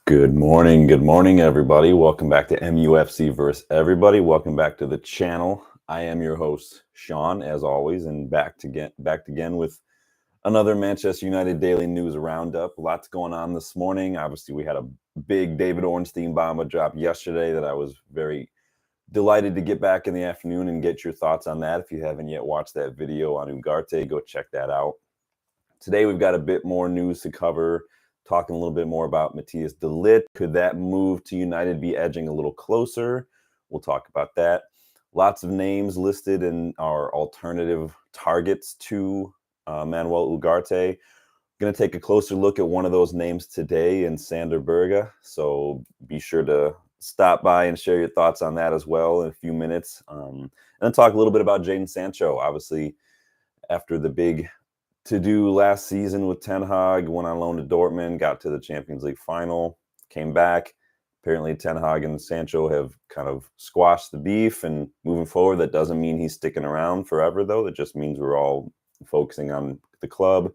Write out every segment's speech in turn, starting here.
Good morning, everybody. Welcome back to MUFC versus everybody. Welcome back to the channel. I am your host, Sean, as always, and back again with another Manchester United Daily News Roundup. Lots going on this morning. Obviously, we had a big David Ornstein bomba drop yesterday that I was very delighted to get back in the afternoon and get your thoughts on that. If you haven't yet watched that video on Ugarte, go check that out. Today, we've got a bit more news to cover. Talking a little bit more about Matthias de Ligt. Could that move to United be edging a little closer? We'll talk about that. Lots of names listed in our alternative targets to Manuel Ugarte. Going to take a closer look at one of those names today in Sander Berge. So be sure to stop by and share your thoughts on that as well in a few minutes. And then talk a little bit about Jadon Sancho. Obviously, after the big to do last season with Ten Hag, went on loan to Dortmund, got to the Champions League final, came back. Apparently, Ten Hag and Sancho have kind of squashed the beef, and moving forward, that doesn't mean he's sticking around forever, though. That just means we're all focusing on the club.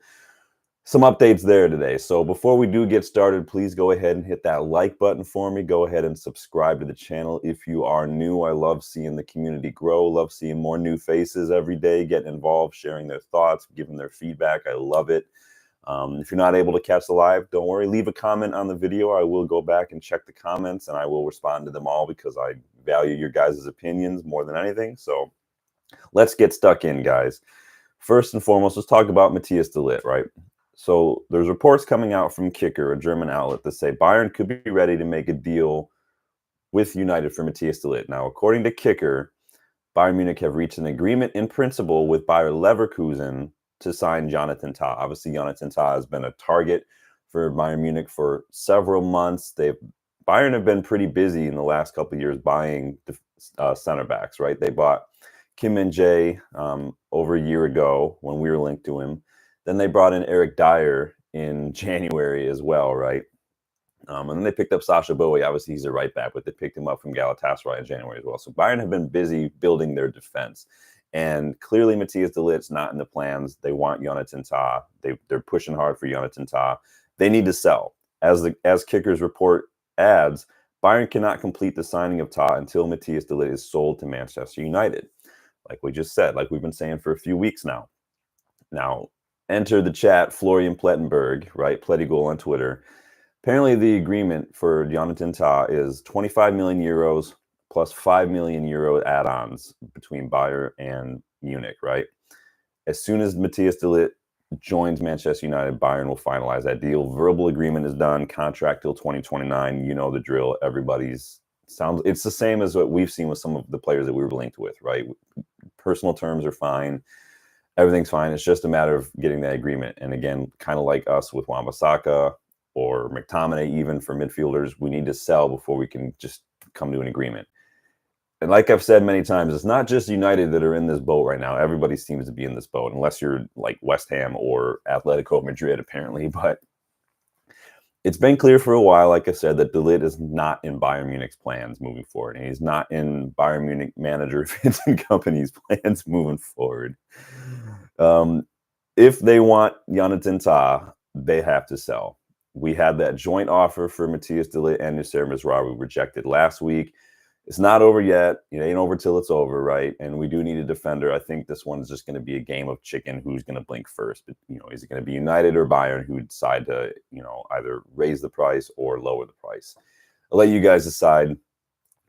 Some updates there today. So before we do get started, please go ahead and hit that like button for me. Go ahead and subscribe to the channel if you are new. I love seeing the community grow. Love seeing more new faces every day, getting involved, sharing their thoughts, giving their feedback. I love it. If you're not able to catch the live, don't worry. Leave a comment on the video. I will go back and check the comments, and I will respond to them all because I value your guys' opinions more than anything. So let's get stuck in, guys. First and foremost, let's talk about Matthias de Ligt, right? So there's reports coming out from Kicker, a German outlet, that say Bayern could be ready to make a deal with United for Matthias de Ligt. Now, according to Kicker, Bayern Munich have reached an agreement in principle with Bayer Leverkusen to sign Jonathan Tah. Obviously, Jonathan Tah has been a target for Bayern Munich for several months. Bayern have been pretty busy in the last couple of years buying center backs, right? They bought Kim Min-jae over a year ago when we were linked to him. Then they brought in Eric Dyer in January as well, right? And then they picked up Sasha Bowie. Obviously, he's a right back, but they picked him up from Galatasaray in January as well. So Bayern have been busy building their defense. And clearly, Matthias de Ligt's not in the plans. They want Jonathan Tah. They're pushing hard for Jonathan Tah. They need to sell. As Kicker's report adds, Bayern cannot complete the signing of Tah until Matthias de Ligt is sold to Manchester United. Like we just said, like we've been saying for a few weeks now. Now, enter the chat, Florian Plettenberg, right? Plettigol on Twitter. Apparently, the agreement for Jonathan Tah is 25 million euros plus 5 million euro add-ons between Bayern and Munich, right? As soon as Matthias de Ligt joins Manchester United, Bayern will finalize that deal. Verbal agreement is done, contract till 2029. You know the drill. It's the same as what we've seen with some of the players that we were linked with, right? Personal terms are fine. Everything's fine. It's just a matter of getting that agreement. And again, kind of like us with Wan-Bissaka or McTominay, even for midfielders, we need to sell before we can just come to an agreement. And like I've said many times, it's not just United that are in this boat right now. Everybody seems to be in this boat, unless you're like West Ham or Atletico Madrid, apparently. But it's been clear for a while, like I said, that de Ligt is not in Bayern Munich's plans moving forward. And he's not in Bayern Munich manager Vincent Kompany's plans moving forward. If they want Jonathan Tah, they have to sell. We had that joint offer for Matthias de Ligt and Nusayr Mazraoui rejected last week. It's not over yet. It ain't over till it's over, right? And we do need a defender. I think this one's just going to be a game of chicken. Who's going to blink first? But, is it going to be United or Bayern who decide to, either raise the price or lower the price? I'll let you guys decide.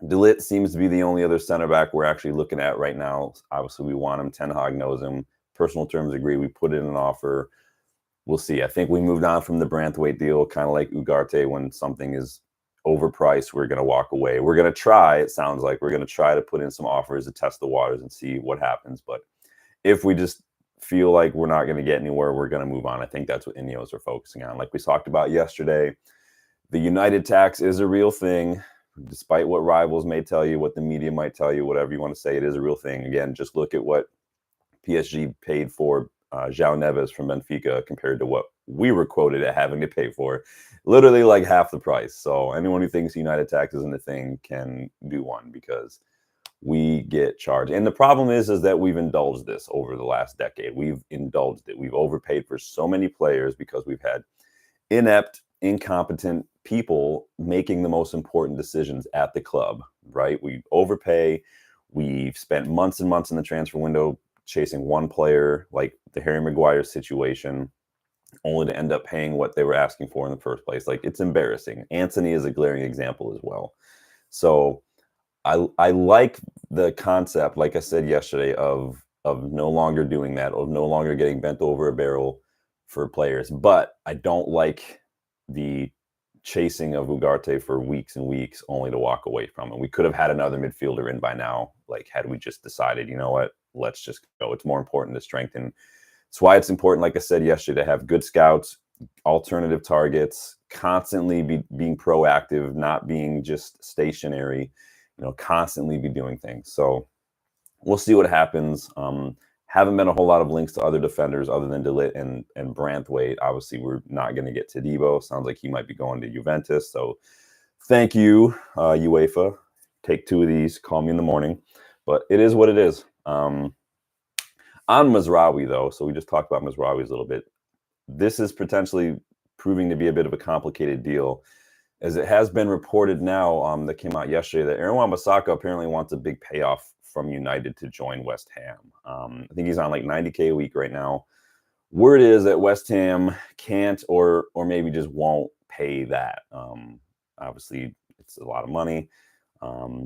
De Ligt seems to be the only other center back we're actually looking at right now. Obviously, we want him. Ten Hag knows him. Personal terms agree. We put in an offer. We'll see. I think we moved on from the Branthwaite deal, kind of like Ugarte. When something is overpriced, we're going to walk away. We're going to try. It sounds like we're going to try to put in some offers to test the waters and see what happens. But if we just feel like we're not going to get anywhere, we're going to move on. I think that's what Ineos are focusing on. Like we talked about yesterday, the United tax is a real thing. Despite what rivals may tell you, what the media might tell you, whatever you want to say, it is a real thing. Again, just look at what PSG paid for João Neves from Benfica compared to what we were quoted at having to pay for. Literally like half the price. So anyone who thinks United tax isn't a thing can do one, because we get charged. And the problem is that we've indulged this over the last decade. We've indulged it. We've overpaid for so many players because we've had inept incompetent people making the most important decisions at the club, right? We overpay. We've spent months and months in the transfer window chasing one player, like the Harry Maguire situation, only to end up paying what they were asking for in the first place. Like, it's embarrassing. Anthony is a glaring example as well. So I like the concept, like I said yesterday, of no longer doing that, of no longer getting bent over a barrel for players. But I don't like the chasing of Ugarte for weeks and weeks only to walk away from it. We could have had another midfielder in by now, like had we just decided, you know what, let's just go. It's more important to strengthen. That's why it's important, like I said yesterday, to have good scouts, alternative targets, constantly being proactive, not being just stationary, constantly be doing things. So we'll see what happens. Haven't been a whole lot of links to other defenders other than Ligt and Branthwaite. Obviously, we're not going to get Todibo. Sounds like he might be going to Juventus. So thank you, UEFA. Take 2 of these. Call me in the morning. But it is what it is. On Mazraoui, though, so we just talked about Mazraoui a little bit. This is potentially proving to be a bit of a complicated deal, as it has been reported now that came out yesterday that Aaron Wan-Bissaka apparently wants a big payoff from United to join West Ham. I think he's on like 90K a week right now. Word is that West Ham can't or maybe just won't pay that. Obviously, it's a lot of money.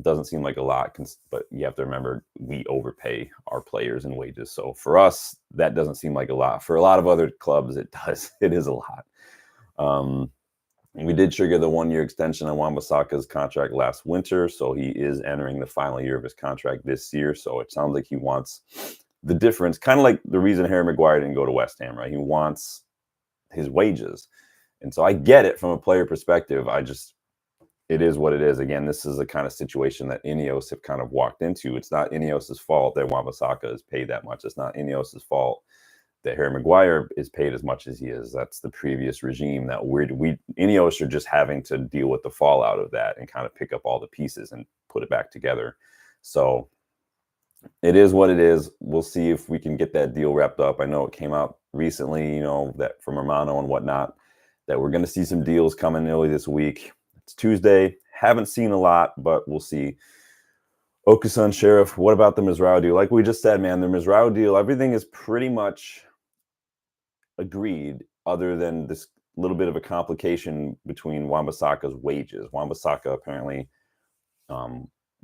Doesn't seem like a lot, but you have to remember we overpay our players in wages. So for us, that doesn't seem like a lot. For a lot of other clubs, it does. It is a lot. We did trigger the 1-year extension on Wan-Bissaka's contract last winter, so he is entering the final year of his contract this year. So it sounds like he wants the difference, kind of like the reason Harry Maguire didn't go to West Ham, right? He wants his wages. And so I get it from a player perspective. It is what it is. Again, this is the kind of situation that Ineos have kind of walked into. It's not Ineos' fault that Wan-Bissaka is paid that much. It's not Ineos' fault that Harry Maguire is paid as much as he is. That's the previous regime that Ineos are just having to deal with the fallout of that and kind of pick up all the pieces and put it back together. So it is what it is. We'll see if we can get that deal wrapped up. I know it came out recently, that from Romano and whatnot, that we're going to see some deals coming early this week. It's Tuesday. Haven't seen a lot, but we'll see. Okusan Sheriff, what about the Mazraoui deal? Like we just said, man, the Mazraoui deal, everything is pretty much agreed, other than this little bit of a complication between Wan-Bissaka's wages. Wan-Bissaka apparently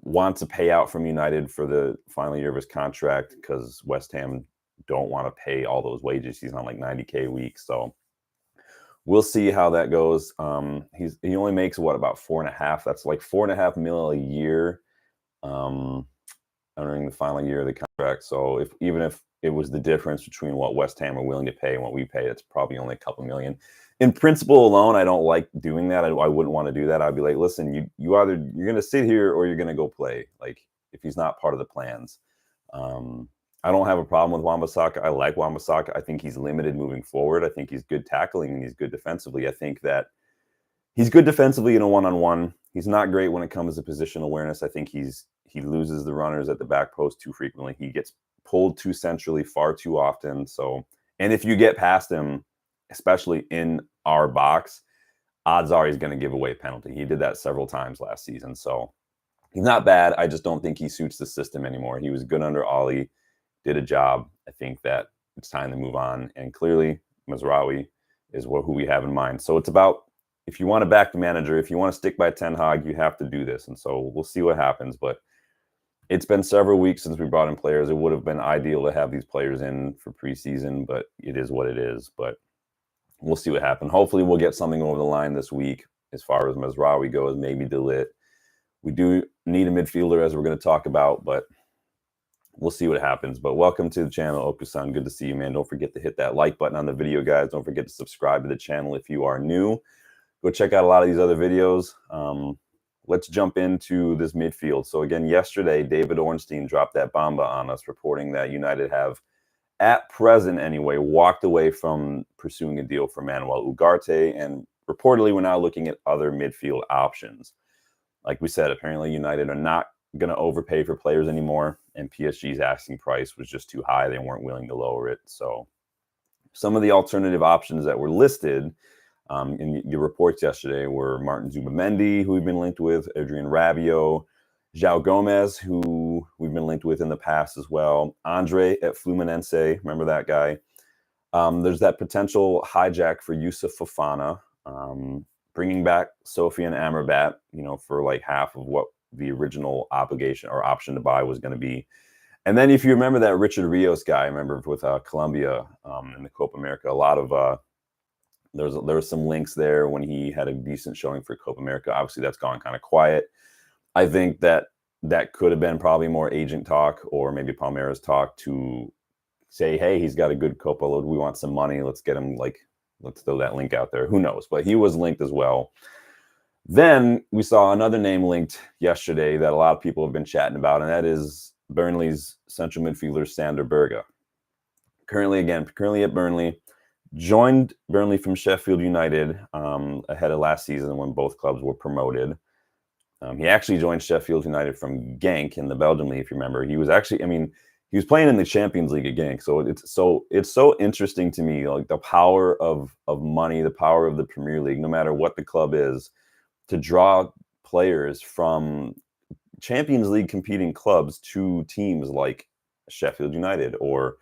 wants a payout from United for the final year of his contract because West Ham don't want to pay all those wages. He's on like 90K a week. So we'll see how that goes. He only makes about 4.5. That's like 4.5 mil a year entering the final year of the contract. So even if it was the difference between what West Ham are willing to pay and what we pay, it's probably only a couple million. In principle alone, I don't like doing that. I wouldn't want to do that. I'd be like, listen, you're going to sit here or you're going to go play. Like, if he's not part of the plans. I don't have a problem with Wan-Bissaka. I like Wan-Bissaka. I think he's limited moving forward. I think he's good tackling and he's good defensively. I think that he's good defensively in a one-on-one. He's not great when it comes to position awareness. I think he loses the runners at the back post too frequently. He gets pulled too centrally far too often. So, and if you get past him, especially in our box, odds are he's going to give away a penalty. He did that several times last season. So he's not bad. I just don't think he suits the system anymore. He was good under Ollie, did a job. I think that it's time to move on. And clearly, Mazraoui is who we have in mind. So it's about, if you want to back the manager, if you want to stick by Ten Hag, you have to do this. And so we'll see what happens. But it's been several weeks since we brought in players. It would have been ideal to have these players in for preseason, but it is what it is. But we'll see what happens. Hopefully we'll get something over the line this week as far as Mazraoui goes, maybe Ligt. We do need a midfielder, as we're going to talk about, but we'll see what happens. But welcome to the channel, Okusan. Good to see you, man. Don't forget to hit that like button on the video, guys. Don't forget to subscribe to the channel if you are new. Go check out a lot of these other videos. Let's jump into this midfield. So again, yesterday, David Ornstein dropped that bomba on us, reporting that United have, at present anyway, walked away from pursuing a deal for Manuel Ugarte, and reportedly we're now looking at other midfield options. Like we said, apparently United are not going to overpay for players anymore, and PSG's asking price was just too high. They weren't willing to lower it. So some of the alternative options that were listed, In the reports yesterday were Martin Zubamendi, who we've been linked with, Adrian Rabiot, João Gomez, who we've been linked with in the past as well, Andre at Fluminense, remember that guy. There's that potential hijack for Yusuf Fofana, bringing back Sofian Amrabat, for like half of what the original obligation or option to buy was going to be. And then if you remember that Richard Rios guy, remember with Colombia in the Copa America, a lot of there was some links there when he had a decent showing for Copa America. Obviously, that's gone kind of quiet. I think that could have been probably more agent talk or maybe Palmeiras talk to say, hey, he's got a good Copa load. We want some money. Let's get him, let's throw that link out there. Who knows? But he was linked as well. Then we saw another name linked yesterday that a lot of people have been chatting about, and that is Burnley's central midfielder, Sander Berge. Currently at Burnley. Joined Burnley from Sheffield United ahead of last season when both clubs were promoted. He actually joined Sheffield United from Genk in the Belgian league, if you remember. He was playing in the Champions League at Genk. So it's so interesting to me, like the power of money, the power of the Premier League, no matter what the club is, to draw players from Champions League competing clubs to teams like Sheffield United or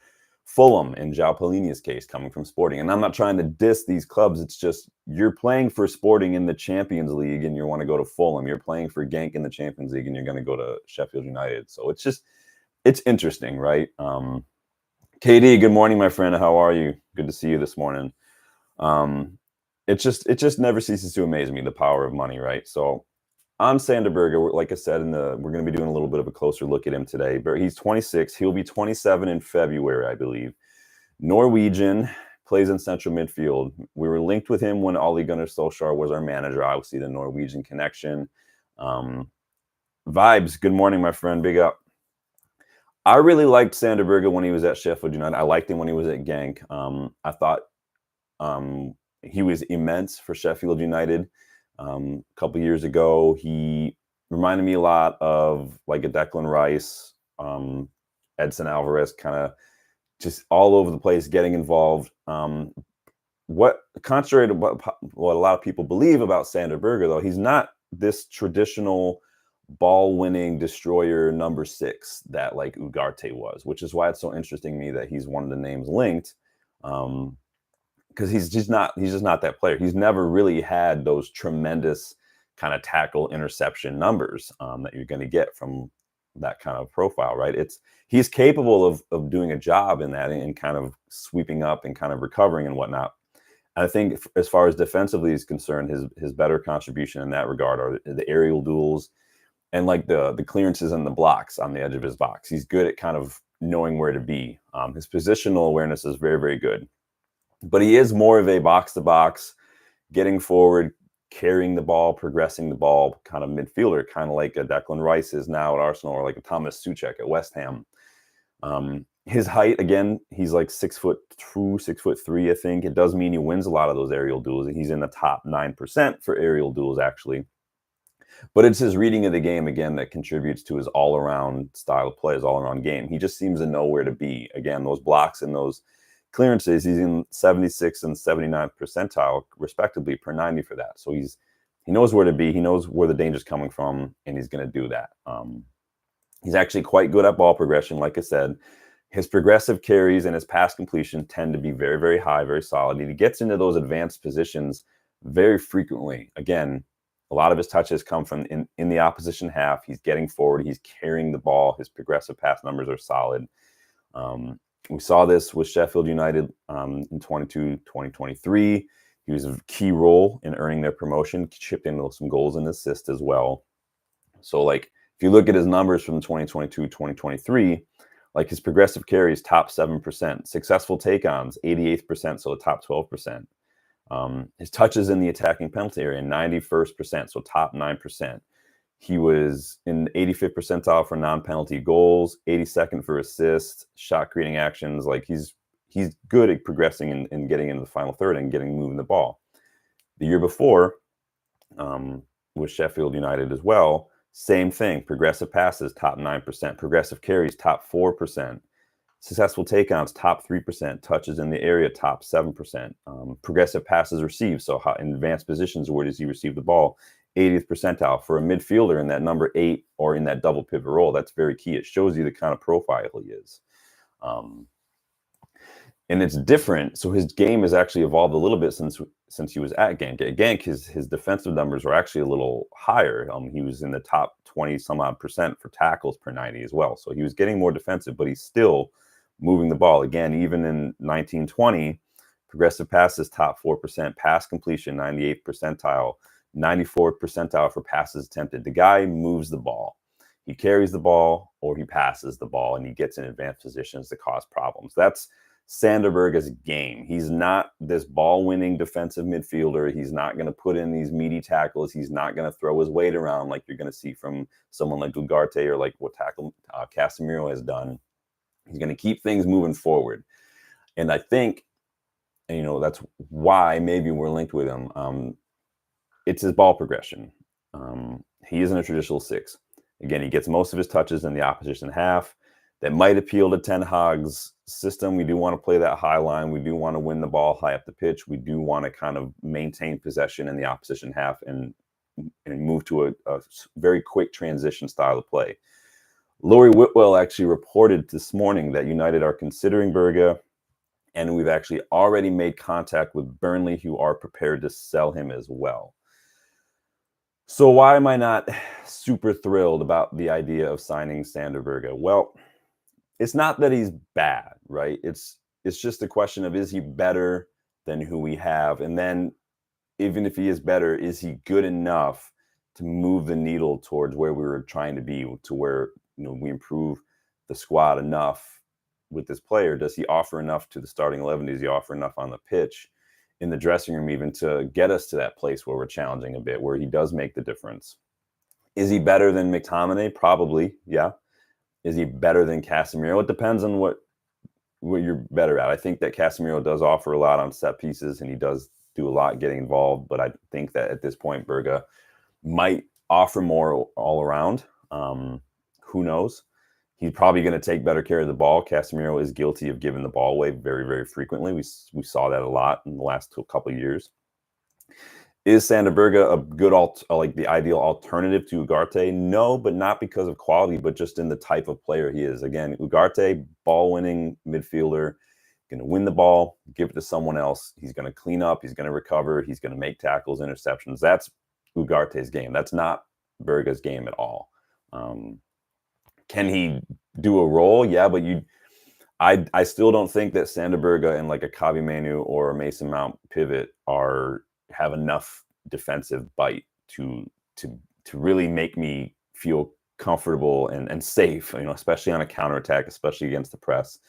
Fulham in João Palhinha's case, coming from Sporting. And I'm not trying to diss these clubs. It's just you're playing for Sporting in the Champions League and you want to go to Fulham. You're playing for Genk in the Champions League and you're going to go to Sheffield United. So it's interesting, right? KD, good morning, my friend. How are you? Good to see you this morning. It just never ceases to amaze me, the power of money, right? So on Sander Berge, like I said, we're going to be doing a little bit of a closer look at him today. But he's 26. He'll be 27 in February, I believe. Norwegian, plays in central midfield. We were linked with him when Ole Gunnar Solskjaer was our manager. Obviously, the Norwegian connection. Vibes, good morning, my friend. Big up. I really liked Sander Berge when he was at Sheffield United. I liked him when he was at Genk. I thought he was immense for Sheffield United. A couple years ago, he reminded me a lot of like a Declan Rice, Edson Alvarez, kind of just all over the place, getting involved. Contrary to what a lot of people believe about Sander Berge, though, he's not this traditional ball-winning destroyer number 6 that like Ugarte was, which is why it's so interesting to me that he's one of the names linked. Because he's just not that player. He's never really had those tremendous kind of tackle interception numbers that you're going to get from that kind of profile, right? He's capable of doing a job in that and kind of sweeping up and kind of recovering and whatnot. And I think as far as defensively is concerned, his better contribution in that regard are the aerial duels and like the clearances and the blocks on the edge of his box. He's good at kind of knowing where to be. His positional awareness is very, very good. But he is more of a box-to-box, getting forward, carrying the ball, progressing the ball kind of midfielder, kind of like a Declan Rice is now at Arsenal or like a Thomas Souček at West Ham. His height, again, he's like 6'2", 6'3", I think. It does mean he wins a lot of those aerial duels. He's in the top 9% for aerial duels, actually. But it's his reading of the game, again, that contributes to his all-around style of play, his all-around game. He just seems to know where to be. Again, those blocks and those clearances, he's in 76 and 79th percentile, respectively, per 90 for that. So he knows where to be. He knows where the danger's coming from, and he's going to do that. He's actually quite good at ball progression, like I said. His progressive carries and his pass completion tend to be very, very high, very solid. He gets into those advanced positions very frequently. Again, a lot of his touches come from in the opposition half. He's getting forward. He's carrying the ball. His progressive pass numbers are solid. We saw this with Sheffield United in 2023. He was a key role in earning their promotion, chipped in some goals and assists as well. So, like, if you look at his numbers from 2022, 2023, like his progressive carries, top 7%. Successful take-ons, 88%, so the top 12%. His touches in the attacking penalty area, 91st%, so top 9%. He was in 85th percentile for non-penalty goals, 82nd for assists, shot creating actions. Like he's good at progressing and getting into the final third and moving the ball. The year before, with Sheffield United as well, same thing. Progressive passes, top 9%. Progressive carries, top 4%. Successful takeouts, top 3%. Touches in the area, top 7%. Progressive passes received, so how, in advanced positions, where does he receive the ball? 80th percentile. For a midfielder in that number 8 or in that double pivot role, that's very key. It shows you the kind of profile he is. And it's different. So his game has actually evolved a little bit since he was at Genk. At Genk, his defensive numbers were actually a little higher. He was in the top 20 some odd percent for tackles per 90 as well. So he was getting more defensive, but he's still moving the ball. Again, even in 1920, progressive passes, top 4%, pass completion, 98th percentile, 94th percentile for passes attempted. The guy moves the ball. He carries the ball or he passes the ball and he gets in advanced positions to cause problems. That's Sander Berge's game. He's not this ball-winning defensive midfielder. He's not going to put in these meaty tackles. He's not going to throw his weight around like you're going to see from someone like Ugarte or like what Casemiro has done. He's going to keep things moving forward. And I think, and, that's why maybe we're linked with him. It's his ball progression. He isn't a traditional 6. Again, he gets most of his touches in the opposition half. That might appeal to Ten Hag's system. We do want to play that high line. We do want to win the ball high up the pitch. We do want to kind of maintain possession in the opposition half and move to a very quick transition style of play. Laurie Whitwell actually reported this morning that United are considering Berge, and we've actually already made contact with Burnley, who are prepared to sell him as well. So why am I not super thrilled about the idea of signing Sander Berge? Well, it's not that he's bad, right? It's just a question of, is he better than who we have? And then even if he is better, is he good enough to move the needle towards where we were trying to be, to where we improve the squad enough with this player? Does he offer enough to the starting 11? Does he offer enough on the pitch, in the dressing room, even to get us to that place where we're challenging a bit, where he does make the difference? Is he better than McTominay? Probably, yeah. Is he better than Casemiro? It depends on what you're better at. I think that Casemiro does offer a lot on set pieces, and he does do a lot getting involved. But I think that at this point, Berge might offer more all around. Who knows? He's probably going to take better care of the ball. Casemiro is guilty of giving the ball away very, very frequently. We saw that a lot in the last couple of years. Is Sander Berge a good, like the ideal alternative to Ugarte? No, but not because of quality, but just in the type of player he is. Again, Ugarte, ball-winning midfielder, going to win the ball, give it to someone else. He's going to clean up. He's going to recover. He's going to make tackles, interceptions. That's Ugarte's game. That's not Berge's game at all. Can he do a role? Yeah, but I still don't think that Sander Berge and like a Kavi Manu or a Mason Mount pivot have enough defensive bite to really make me feel comfortable and safe, especially on a counterattack, especially against the press.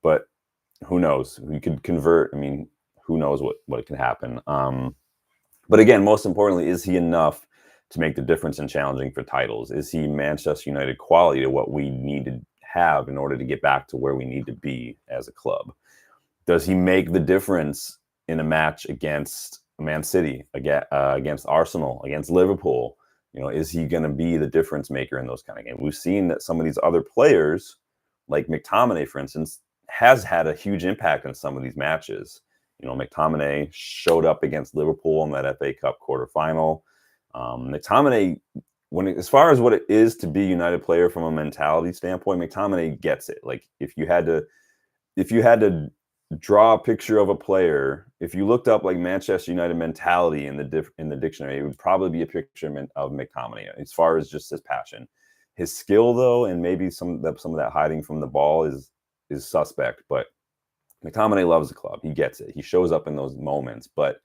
But who knows? We could convert. I mean, who knows what can happen? But again, most importantly, is he enough to make the difference in challenging for titles? Is he Manchester United quality to what we need to have in order to get back to where we need to be as a club? Does he make the difference in a match against Man City, against Arsenal, against Liverpool? Is he going to be the difference maker in those kind of games? We've seen that some of these other players, like McTominay, for instance, has had a huge impact in some of these matches. McTominay showed up against Liverpool in that FA Cup quarterfinal. McTominay, as far as what it is to be a United player from a mentality standpoint, McTominay gets it. Like if you had to draw a picture of a player, if you looked up like Manchester United mentality in the dictionary, it would probably be a picture of McTominay as far as just his passion. His skill, though, and maybe some of that hiding from the ball is suspect. But McTominay loves the club. He gets it. He shows up in those moments, but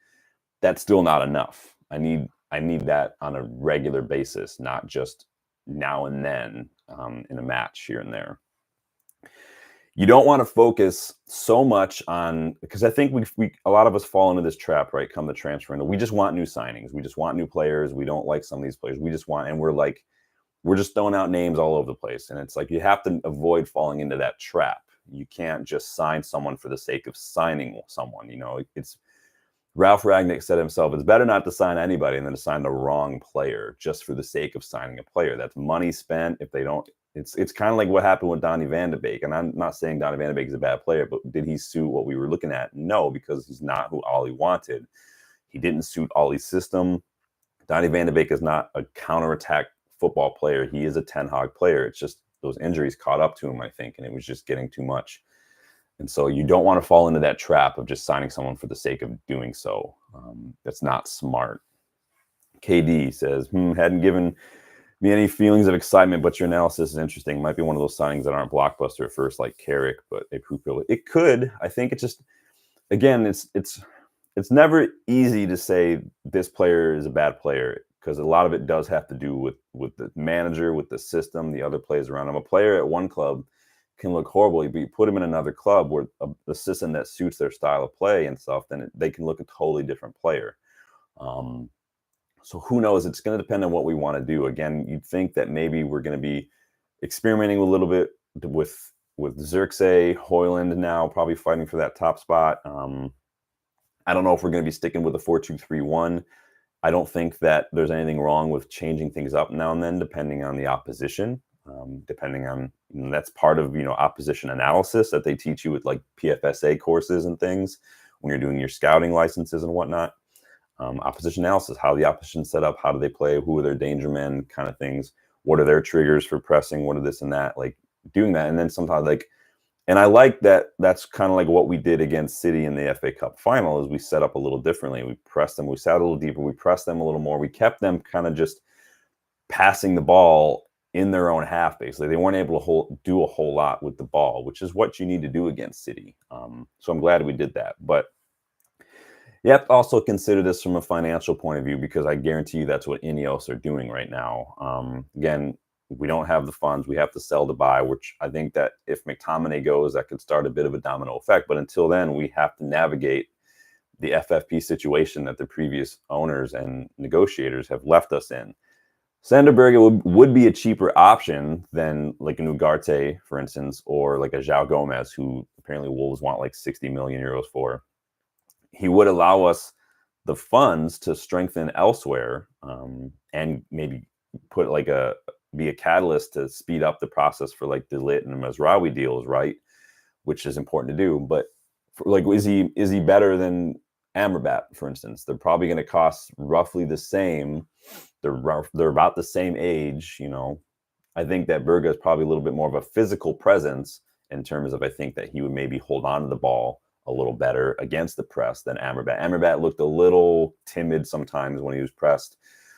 that's still not enough. I need that on a regular basis, not just now and then in a match here and there. You don't want to focus so much on, because I think a lot of us fall into this trap, right? Come the transfer window, we just want new signings. We just want new players. We don't like some of these players. We just want, and we're just throwing out names all over the place. And it's like, you have to avoid falling into that trap. You can't just sign someone for the sake of signing someone. It's Ralph Rangnick said himself, it's better not to sign anybody than to sign the wrong player just for the sake of signing a player. That's money spent if they don't It's kind of like what happened with Donny van de Beek. And I'm not saying Donny van de Beek is a bad player, but did he suit what we were looking at? No, because he's not who Ollie wanted. He didn't suit Ollie's system. Donny van de Beek is not a counterattack football player. He is a Ten Hag player. It's just those injuries caught up to him, I think, and it was just getting too much. And so you don't want to fall into that trap of just signing someone for the sake of doing so. That's not smart. KD says, hadn't given me any feelings of excitement, but your analysis is interesting. Might be one of those signings that aren't blockbuster at first, like Carrick, but it could. I think it's just, again, it's never easy to say this player is a bad player, because a lot of it does have to do with the manager, with the system, the other players around him. A player at one club can look horrible, but you put him in another club where the system that suits their style of play and stuff, then they can look a totally different player. So who knows? It's going to depend on what we want to do. Again, you'd think that maybe we're going to be experimenting a little bit with Xerxes, Højlund now probably fighting for that top spot. I don't know if we're going to be sticking with a 4-2-3-1. I don't think that there's anything wrong with changing things up now and then, depending on the opposition. Depending on, that's part of, opposition analysis that they teach you with like PFSA courses and things when you're doing your scouting licenses and whatnot. Opposition analysis, how the opposition set up, how do they play, who are their danger men, kind of things. What are their triggers for pressing? What are this and that? Like doing that. And then sometimes and I like that that's kind of like what we did against City in the FA Cup final, is we set up a little differently. We pressed them, we sat a little deeper, we pressed them a little more. We kept them kind of just passing the ball in their own half, basically. They weren't able to do a whole lot with the ball, which is what you need to do against City. So I'm glad we did that. But you have to also consider this from a financial point of view, because I guarantee you that's what Ineos are doing right now. Again, we don't have the funds. We have to sell to buy, which I think that if McTominay goes, that could start a bit of a domino effect. But until then, we have to navigate the FFP situation that the previous owners and negotiators have left us in. Sander Berge would be a cheaper option than like an Ugarte, for instance, or like a João Gomez, who apparently Wolves want like 60 million euros for. He would allow us the funds to strengthen elsewhere, and maybe put be a catalyst to speed up the process for like the Ligt and the Mazraoui deals, right? Which is important to do. But is he better than Amrabat, for instance? They're probably going to cost roughly the same. They're about the same age, I think that Berge is probably a little bit more of a physical presence in terms of, I think that he would maybe hold on to the ball a little better against the press than Amrabat. Amrabat looked a little timid sometimes when he was pressed.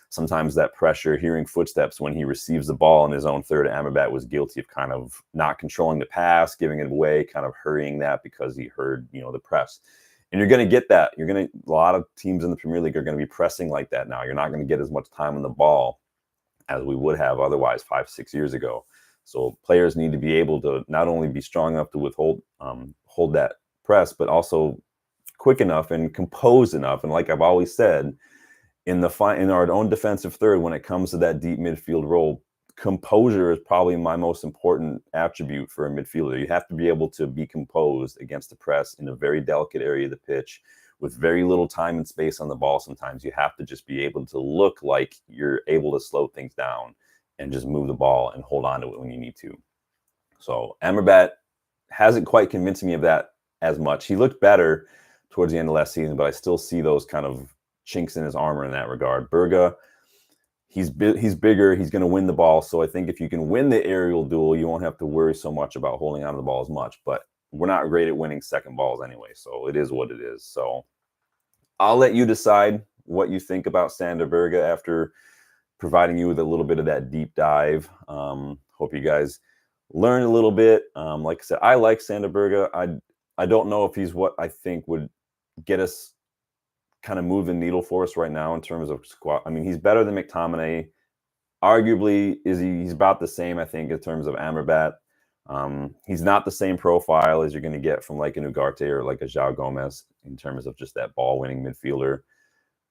Sometimes that pressure, hearing footsteps when he receives the ball in his own third, Amat was guilty of kind of not controlling the pass, giving it away, kind of hurrying that because he heard, the press. And you're going to get that. A lot of teams in the Premier League are going to be pressing like that now. You're not going to get as much time on the ball as we would have otherwise 5-6 years ago. So players need to be able to not only be strong enough to hold that press, but also quick enough and composed enough. And like I've always said, in our own defensive third, when it comes to that deep midfield role, composure is probably my most important attribute for a midfielder. You have to be able to be composed against the press in a very delicate area of the pitch with very little time and space on the ball. Sometimes you have to just be able to look like you're able to slow things down and just move the ball and hold on to it when you need to. So Amrabat hasn't quite convinced me of that as much. He looked better towards the end of last season, but I still see those kind of chinks in his armor in that regard. Berge, he's bigger. He's going to win the ball. So I think if you can win the aerial duel, you won't have to worry so much about holding on to the ball as much. But we're not great at winning second balls anyway, so it is what it is. So I'll let you decide what you think about Sander Berge after providing you with a little bit of that deep dive. Hope you guys learned a little bit. Like I said, I like Sander Berge. I don't know if he's what I think would get us kind of move the needle for us right now in terms of squad. I mean, he's better than McTominay. Arguably, he's about the same, I think, in terms of Amrabat. He's not the same profile as you're going to get from like an Ugarte or like a João Gomez in terms of just that ball-winning midfielder.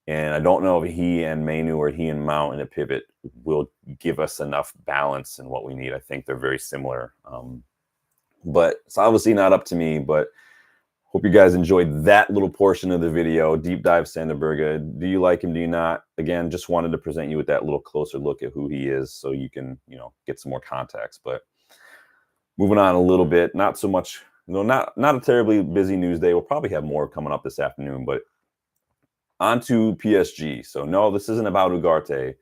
And I don't know if he and Mainu or he and Mount in a pivot will give us enough balance in what we need. I think they're very similar. But it's obviously not up to me, but Hope you guys enjoyed that little portion of the video. Deep dive Sander Berge. Do you like him? Do you not? Again, just wanted to present you with that little closer look at who he is so you can, get some more context. But moving on a little bit, not so much, not a terribly busy news day. We'll probably have more coming up this afternoon, but on to PSG. So no, this isn't about Ugarte.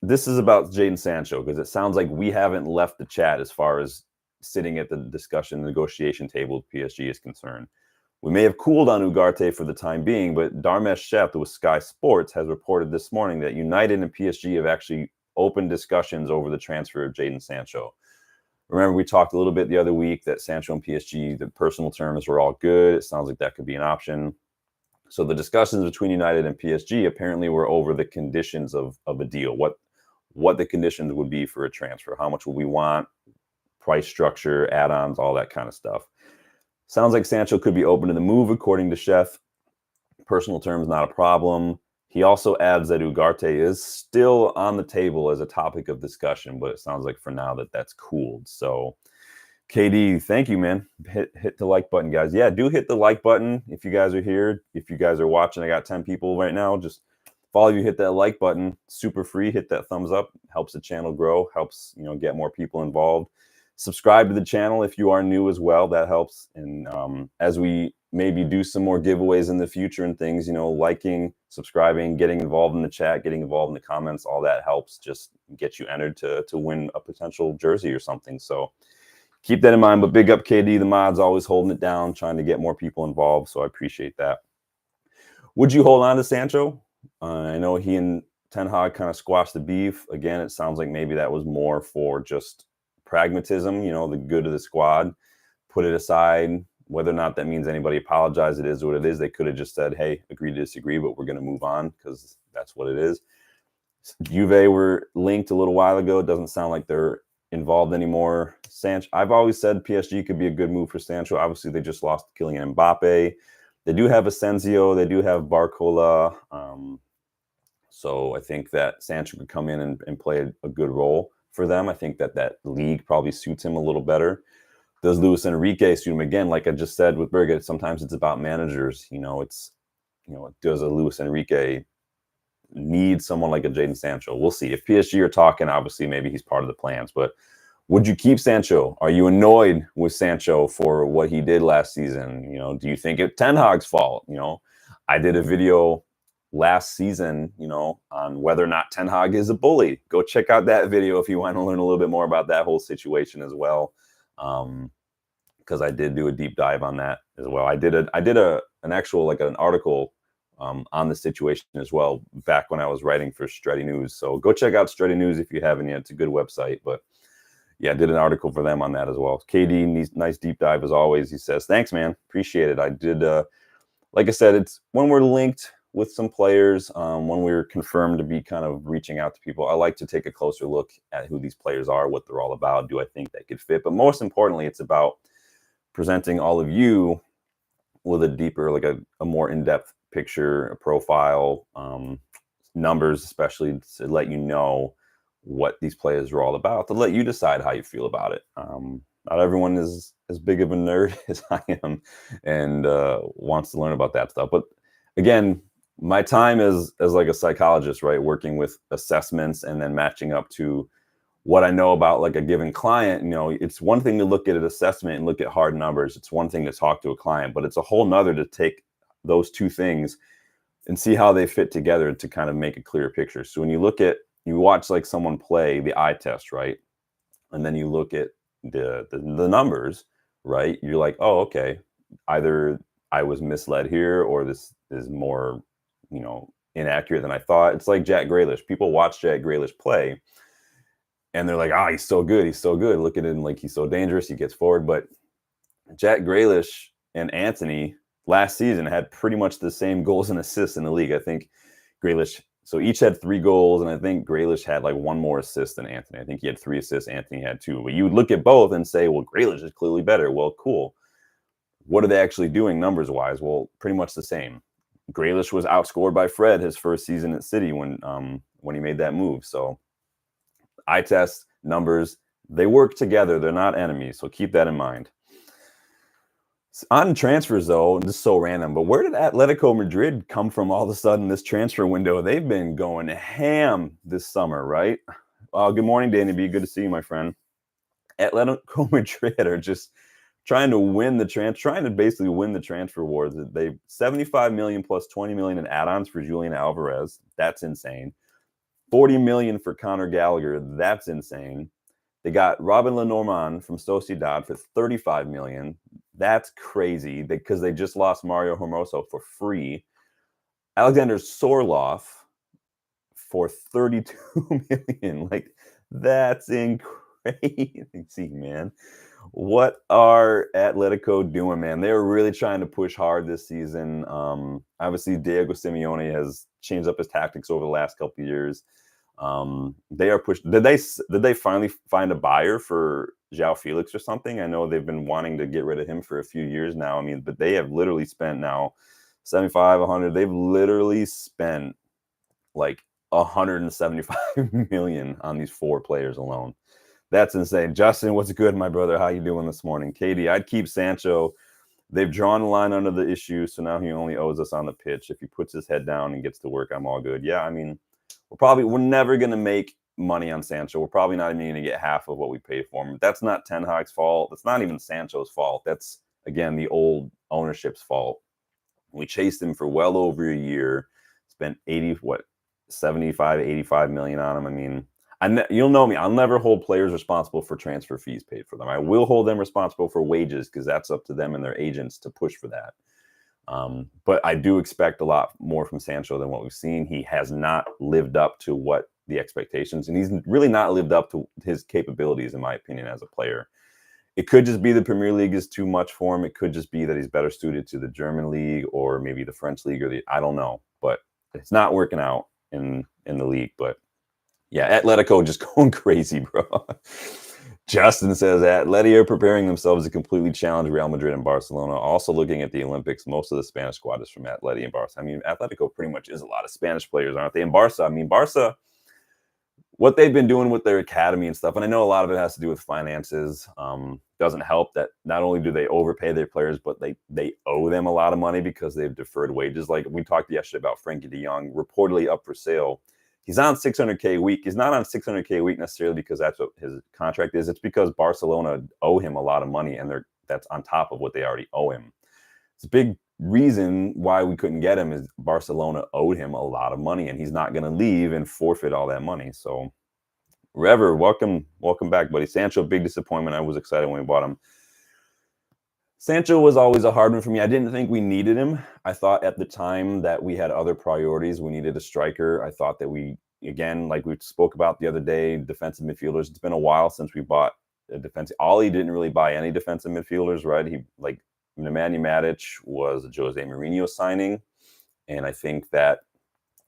This is about Jadon Sancho, because it sounds like we haven't left the chat as far as sitting at the discussion, negotiation table with PSG is concerned. We may have cooled on Ugarte for the time being, but Darmesh Sheth with Sky Sports has reported this morning that United and PSG have actually opened discussions over the transfer of Jadon Sancho. Remember, we talked a little bit the other week that Sancho and PSG, the personal terms were all good. It sounds like that could be an option. So the discussions between United and PSG apparently were over the conditions of a deal, what the conditions would be for a transfer, how much would we want, price structure, add-ons, all that kind of stuff. Sounds like Sancho could be open to the move, according to Chef. Personal terms, not a problem. He also adds that Ugarte is still on the table as a topic of discussion, but it sounds like for now that's cooled. So, KD, thank you, man. Hit the like button, guys. Yeah, do hit the like button if you guys are here. If you guys are watching, I got 10 people right now. Just follow you, hit that like button. Super free. Hit that thumbs up. Helps the channel grow. Helps get more people involved. Subscribe to the channel if you are new as well. That helps. And as we maybe do some more giveaways in the future and things, liking, subscribing, getting involved in the chat, getting involved in the comments, all that helps just get you entered to win a potential jersey or something. So keep that in mind. But big up KD, the mods, always holding it down, trying to get more people involved. So I appreciate that. Would you hold on to Sancho? I know he and Ten Hag kind of squashed the beef. Again, it sounds like maybe that was more for just pragmatism, the good of the squad. Put it aside. Whether or not that means anybody apologize, it is what it is. They could have just said, hey, agree to disagree, but we're going to move on because that's what it is. Juve were linked a little while ago. It doesn't sound like they're involved anymore. Sancho, I've always said PSG could be a good move for Sancho. Obviously, they just lost Kylian Mbappe. They do have Asensio. They do have Barcola. So I think that Sancho could come in and play a good role for them. I think that league probably suits him a little better. Does Luis Enrique suit him? Again, like I just said with Berge, sometimes it's about managers. Does a Luis Enrique need someone like a Jadon Sancho? We'll see. If PSG are talking, obviously maybe he's part of the plans. But would you keep Sancho? Are you annoyed with Sancho for what he did last season? Do you think it's Ten Hag's fault? I did a video last season, on whether or not Ten Hag is a bully. Go check out that video if you want to learn a little bit more about that whole situation as well. Because I did do a deep dive on that as well. I did an actual an article on the situation as well back when I was writing for Stretty News. So go check out Stretty News if you haven't yet. It's a good website. But yeah, I did an article for them on that as well. KD, nice deep dive as always. He says, thanks, man. Appreciate it. I did, like I said, it's when we're linked with some players, when we're confirmed to be kind of reaching out to people, I like to take a closer look at who these players are, what they're all about. Do I think they could fit? But most importantly, it's about presenting all of you with a deeper, a more in-depth picture, a profile, numbers, especially to let you know what these players are all about, to let you decide how you feel about it. Not everyone is as big of a nerd as I am and wants to learn about that stuff. But again, my time as like a psychologist, right, working with assessments and then matching up to what I know about a given client, it's one thing to look at an assessment and look at hard numbers. It's one thing to talk to a client, but it's a whole nother to take those two things and see how they fit together to kind of make a clear picture. So when you watch someone play the eye test, right, and then you look at the numbers, right, you're like, oh, okay, either I was misled here or this is more inaccurate than I thought. It's like Jack Grealish. People watch Jack Grealish play and they're like, he's so good. He's so good. Look at him, he's so dangerous. He gets forward. But Jack Grealish and Anthony last season had pretty much the same goals and assists in the league. I think Grealish, so each had 3 goals, and I think Grealish had 1 more assist than Anthony. I think he had 3 assists. Anthony had 2. But you would look at both and say, well, Grealish is clearly better. Well, cool. What are they actually doing numbers-wise? Well, pretty much the same. Grealish was outscored by Fred his first season at City when he made that move. So eye test, numbers, they work together. They're not enemies. So keep that in mind. On transfers, though, this is so random, but where did Atletico Madrid come from all of a sudden this transfer window? They've been going ham this summer, right? Good morning, Danny B. Good to see you, my friend. Atletico Madrid are just trying to basically win the transfer wars. They 75 million plus 20 million in add-ons for Julian Alvarez. That's insane. 40 million for Conor Gallagher. That's insane. They got Robin Lenormand from Sociedad for 35 million. That's crazy because they just lost Mario Hermoso for free. Alexander Sorloth for 32 million. Like, that's crazy, man. What are Atletico doing, man? They were really trying to push hard this season. Obviously, Diego Simeone has changed up his tactics over the last couple of years. They are pushed. Did they finally find a buyer for João Felix or something? I know they've been wanting to get rid of him for a few years now. I mean, but they have literally spent now 75, 100. They've literally spent like 175 million on these 4 players alone. That's insane. Justin, what's good, my brother? How you doing this morning? Katie, I'd keep Sancho. They've drawn the line under the issue, so now he only owes us on the pitch. If he puts his head down and gets to work, I'm all good. Yeah, I mean, we're never going to make money on Sancho. We're probably not even going to get half of what we paid for him. That's not Ten Hag's fault. That's not even Sancho's fault. That's, again, the old ownership's fault. We chased him for well over a year, spent 75, 85 million on him. I mean, you'll know me. I'll never hold players responsible for transfer fees paid for them. I will hold them responsible for wages because that's up to them and their agents to push for that. But I do expect a lot more from Sancho than what we've seen. He has not lived up to what the expectations, and he's really not lived up to his capabilities, in my opinion, as a player. It could just be the Premier League is too much for him. It could just be that he's better suited to the German league or maybe the French league I don't know. But it's not working out in the league. But yeah, Atletico just going crazy, bro. Justin says Atleti are preparing themselves to completely challenge Real Madrid and Barcelona. Also looking at the Olympics, most of the Spanish squad is from Atleti and Barca. I mean, Atletico pretty much is a lot of Spanish players, aren't they? And Barca, I mean, Barca, what they've been doing with their academy and stuff, and I know a lot of it has to do with finances, doesn't help that not only do they overpay their players, but they owe them a lot of money because they've deferred wages. Like we talked yesterday about Frankie de Jong, reportedly up for sale. He's on $600K a week. He's not on $600K a week necessarily because that's what his contract is. It's because Barcelona owe him a lot of money, and that's on top of what they already owe him. It's a big reason why we couldn't get him is Barcelona owed him a lot of money, and he's not going to leave and forfeit all that money. So, Rever, welcome back, buddy. Sancho, big disappointment. I was excited when we bought him. Sancho was always a hard one for me. I didn't think we needed him. I thought at the time that we had other priorities. We needed a striker. I thought that we, again, like we spoke about the other day, defensive midfielders. It's been a while since we bought a defensive. Ollie didn't really buy any defensive midfielders, right? Nemanja Matic was a Jose Mourinho signing, and I think that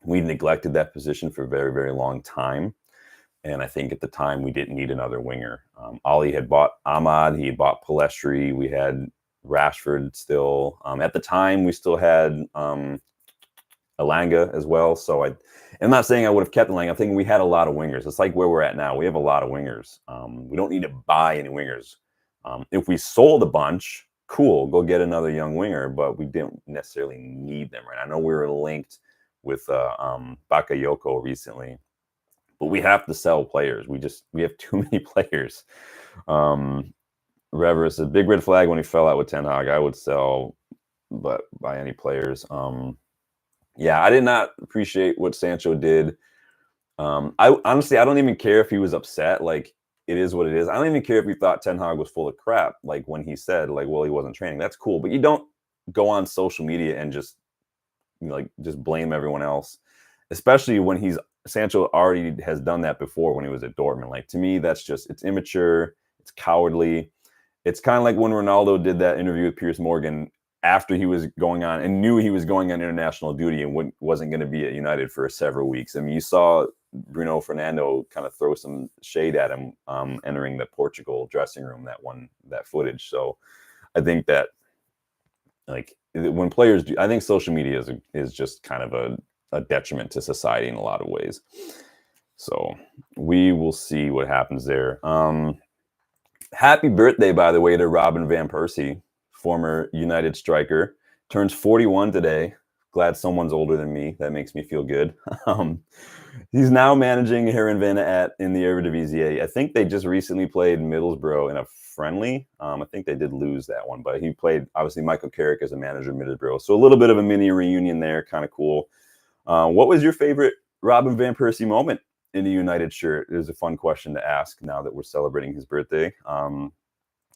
we neglected that position for a very, very long time. And I think at the time we didn't need another winger. Ollie had bought Amat, he bought Palestri, we had Rashford still. At the time, we still had Elanga as well. So I'm not saying I would have kept Elanga. I'm thinking we had a lot of wingers. It's like where we're at now. We have a lot of wingers. We don't need to buy any wingers. If we sold a bunch, cool, go get another young winger, but we didn't necessarily need them, right? I know we were linked with Bakayoko recently, but we have to sell players. We have too many players. Rever, it's a big red flag when he fell out with Ten Hag. I would sell, but buy any players. Yeah, I did not appreciate what Sancho did. I honestly, I don't even care if he was upset. Like, it is what it is. I don't even care if he thought Ten Hag was full of crap. Like when he said, like, well, he wasn't training. That's cool, but you don't go on social media and just blame everyone else, especially when Sancho already has done that before when he was at Dortmund. Like, to me, it's immature. It's cowardly. It's kind of like when Ronaldo did that interview with Piers Morgan after he was going on and knew he was going on international duty and wasn't going to be at United for several weeks. I mean, you saw Bruno Fernando kind of throw some shade at him entering the Portugal dressing room, that footage. So I think that, like, when players do, I think social media is just kind of a detriment to society in a lot of ways. So we will see what happens there. Happy birthday, by the way, to Robin Van Persie former United striker, turns 41 today. Glad someone's older than me. That makes me feel good. He's now managing Heerenveen in the Eredivisie. I think they just recently played Middlesbrough in a friendly. I think they did lose that one, but he played, obviously, Michael Carrick as a manager of Middlesbrough. So a little bit of a mini reunion there. Kind of cool. What was your favorite Robin Van Persie moment in a United shirt? It is a fun question to ask now that we're celebrating his birthday.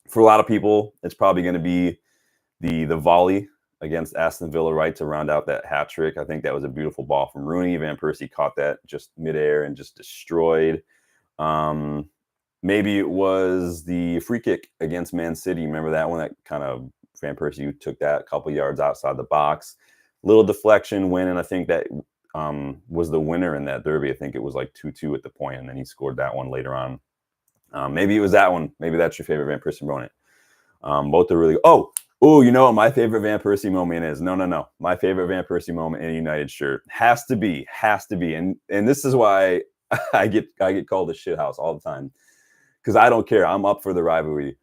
For a lot of people, it's probably going to be the volley against Aston Villa, right, to round out that hat trick. I think that was a beautiful ball from Rooney. Van Persie caught that just midair and just destroyed. Maybe it was the free kick against Man City. Remember that one? That kind of Van Persie took that a couple yards outside the box. Little deflection win, and I think that was the winner in that derby. I think it was like 2-2 at the point, and then he scored that one later on. Maybe it was that one. Maybe that's your favorite Van Persie moment. Both are really. Oh, you know what my favorite Van Persie moment is? No. My favorite Van Persie moment in a United shirt has to be, and this is why I get called a shithouse all the time, because I don't care. I'm up for the rivalry.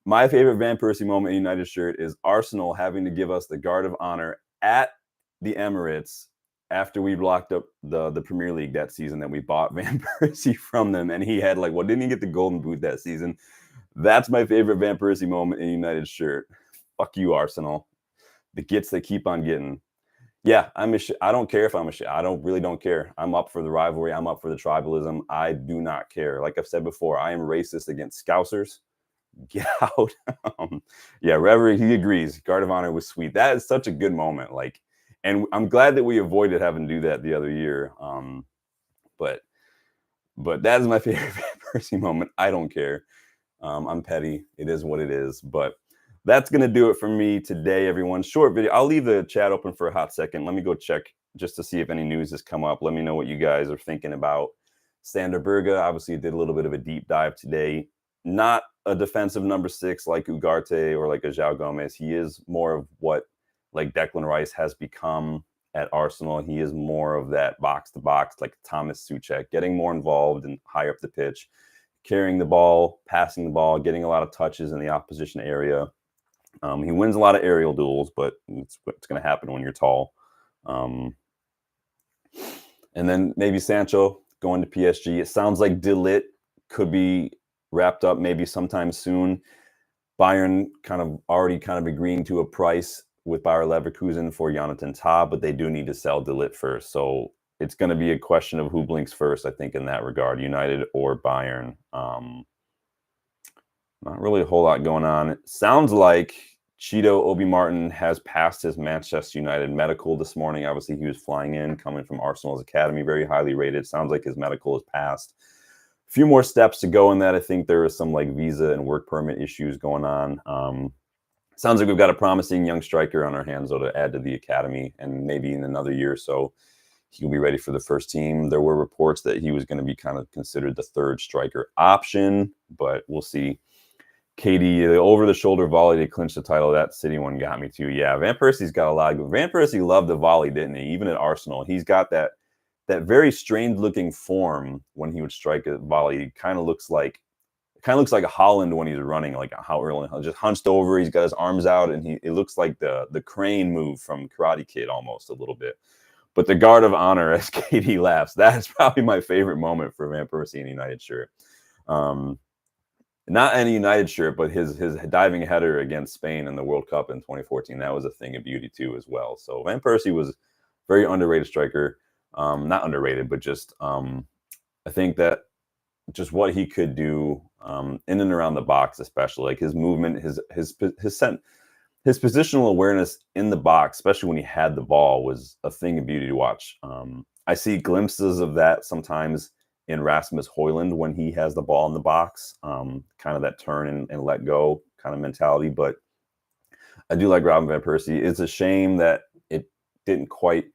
My favorite Van Persie moment in a United shirt is Arsenal having to give us the guard of honor at the Emirates after we locked up the Premier League that season that we bought Van Persie from them, and he had didn't he get the golden boot that season? That's my favorite Van Persie moment in a United shirt. Fuck you, Arsenal. The gets they keep on getting. Yeah, I don't care if I'm a shit. I really don't care. I'm up for the rivalry. I'm up for the tribalism. I do not care. Like I've said before, I am racist against Scousers. Get out. Yeah, Reverie, he agrees. Guard of honor was sweet. That is such a good moment. And I'm glad that we avoided having to do that the other year. But that is my favorite Van Persie moment. I don't care. I'm petty. It is what it is. But that's going to do it for me today, everyone. Short video. I'll leave the chat open for a hot second. Let me go check just to see if any news has come up. Let me know what you guys are thinking about Sander Berge. Obviously, did a little bit of a deep dive today. Not a defensive number 6 like Ugarte or like a João Gomez. He is more of what Declan Rice has become at Arsenal. He is more of that box-to-box, like Thomas Souček, getting more involved and higher up the pitch, carrying the ball, passing the ball, getting a lot of touches in the opposition area. He wins a lot of aerial duels, but it's what's going to happen when you're tall. And then maybe Sancho going to PSG. It sounds like Ligt could be wrapped up maybe sometime soon. Bayern already agreeing to a price with Bayer Leverkusen for Jonathan Tah, but they do need to sell Ligt first. So it's going to be a question of who blinks first, I think, in that regard, United or Bayern. Not really a whole lot going on. It sounds like Obi Martin has passed his Manchester United medical this morning. Obviously, he was flying in, coming from Arsenal's academy, very highly rated. Sounds like his medical is passed. A few more steps to go in that. I think there is some visa and work permit issues going on. Sounds like we've got a promising young striker on our hands, though, to add to the academy, and maybe in another year or so, he'll be ready for the first team. There were reports that he was going to be considered the third striker option, but we'll see. KD, the over-the-shoulder volley to clinch the title, that City one got me too. Yeah, Van Persie's got a lot. Van Persie loved the volley, didn't he? Even at Arsenal, he's got that very strange-looking form when he would strike a volley. It kind of looks like a Holland when he's running, like how early, just hunched over. He's got his arms out, and it looks like the crane move from Karate Kid almost a little bit. But the guard of honor, as KD laughs, that is probably my favorite moment for Van Persie in a United shirt. Not any United shirt, but his diving header against Spain in the World Cup in 2014. That was a thing of beauty too, as well. So Van Persie was a very underrated striker. Not underrated, but just I think that just what he could do in and around the box, especially his movement, his positional awareness in the box, especially when he had the ball, was a thing of beauty to watch. I see glimpses of that sometimes in Rasmus Højlund when he has the ball in the box, kind of that turn and let go kind of mentality. But I do like Robin Van Persie. It's a shame that it didn't quite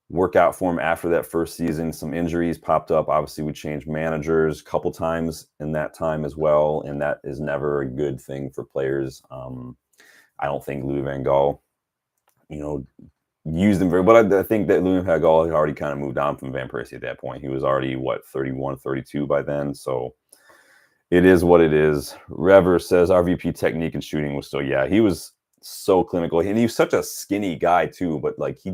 work out for him after that first season. Some injuries popped up. Obviously, we changed managers a couple times in that time as well, and that is never a good thing for players. I don't think Louis van Gaal, used him very, but I think that Louis van Gaal had already kind of moved on from Van Persie at that point. He was already 31, 32 by then. So It is what it is. Rever says RVP technique and shooting was so, yeah, he was so clinical. And he was such a skinny guy too, but like he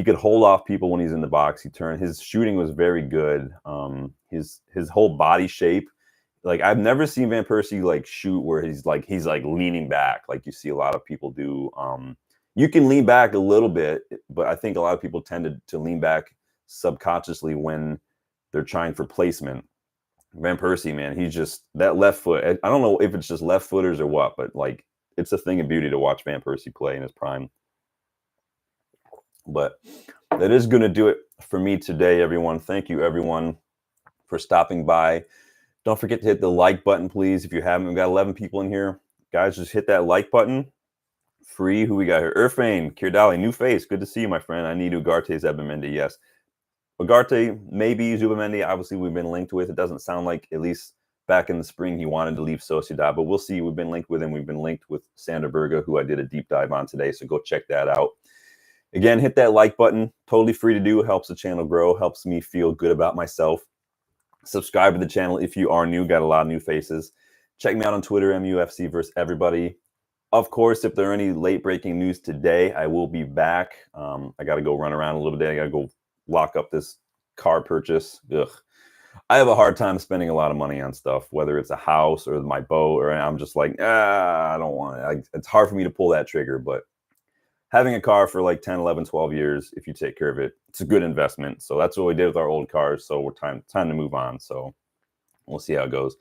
could hold off people when he's in the box. His shooting was very good. His whole body shape, like I've never seen Van Persie like shoot where he's like leaning back like you see a lot of people do. You can lean back a little bit, but I think a lot of people tend to lean back subconsciously when they're trying for placement. Van Persie, man, he's just that left foot. I don't know if it's just left footers or what, but like it's a thing of beauty to watch Van Persie play in his prime. But that is going to do it for me today, everyone. Thank you, everyone, for stopping by. Don't forget to hit the like button, please. If you haven't, we've got 11 people in here. Guys, just hit that like button. Free. Who we got here? Irfane, Kirdali, new face. Good to see you, my friend. I need Ugarte, Zubimendi. Yes. Ugarte, maybe Zubimendi. Obviously, we've been linked with. It doesn't sound like, at least back in the spring, he wanted to leave Sociedad, but we'll see. We've been linked with him. We've been linked with Sander Berge, who I did a deep dive on today, so go check that out. Again, hit that like button. Totally free to do. It helps the channel grow. Helps me feel good about myself. Subscribe to the channel if you are new. Got a lot of new faces. Check me out on Twitter, MUFC versus everybody. Of course, if there are any late breaking news today, I will be back. I got to go run around a little bit. I got to go lock up this car purchase. Ugh. I have a hard time spending a lot of money on stuff, whether it's a house or my boat, or I'm just like, I don't want it. It's hard for me to pull that trigger, but having a car for like 10, 11, 12 years, if you take care of it, it's a good investment. So that's what we did with our old cars. So we're time to move on. So we'll see how it goes.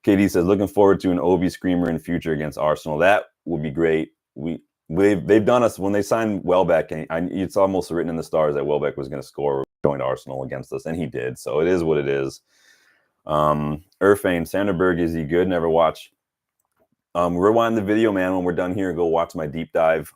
KD says, looking forward to an Obi screamer in future against Arsenal. That would be great. They've done us when they signed Welbeck. And it's almost written in the stars that Welbeck was going to score joined Arsenal against us, and he did. So it is what it is. Irfane, Sander Berge, is he good? Never watch. Rewind the video, man. When we're done here, go watch my deep dive.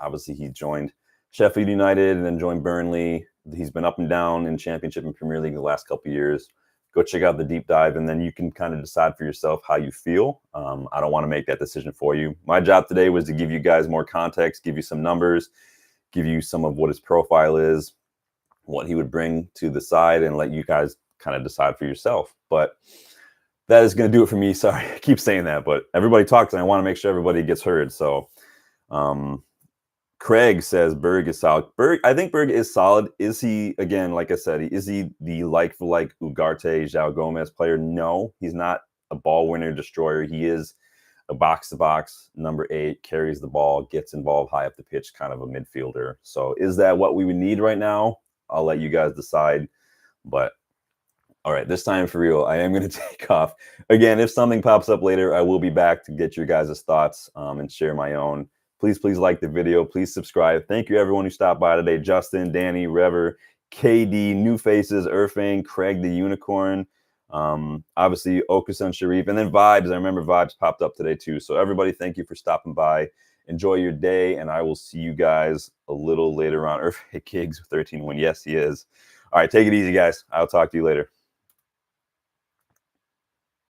Obviously, he joined Sheffield United and then joined Burnley. He's been up and down in Championship and Premier League the last couple of years. Go check out the deep dive, and then you can kind of decide for yourself how you feel. I don't want to make that decision for you. My job today was to give you guys more context, give you some numbers, give you some of what his profile is, what he would bring to the side, and let you guys kind of decide for yourself. But that is going to do it for me. Sorry, I keep saying that, but everybody talks, and I want to make sure everybody gets heard. So Craig says Berg is solid. I think Berg is solid. Is he, again, like I said, is he the like-for-like Ugarte, João Gomez player? No, he's not a ball winner, destroyer. He is a box-to-box, number 8, carries the ball, gets involved high up the pitch, kind of a midfielder. So is that what we would need right now? I'll let you guys decide. But all right, this time for real, I am going to take off. Again, if something pops up later, I will be back to get your guys' thoughts and share my own. Please like the video. Please subscribe. Thank you, everyone who stopped by today. Justin, Danny, Rever, KD, new faces, Irfane, Craig the Unicorn, obviously Okusan Sharif, and then Vibes. I remember Vibes popped up today too. So everybody, thank you for stopping by. Enjoy your day, and I will see you guys a little later on. Irfane Kiggs with 13 win. Yes, he is. All right, take it easy, guys. I'll talk to you later.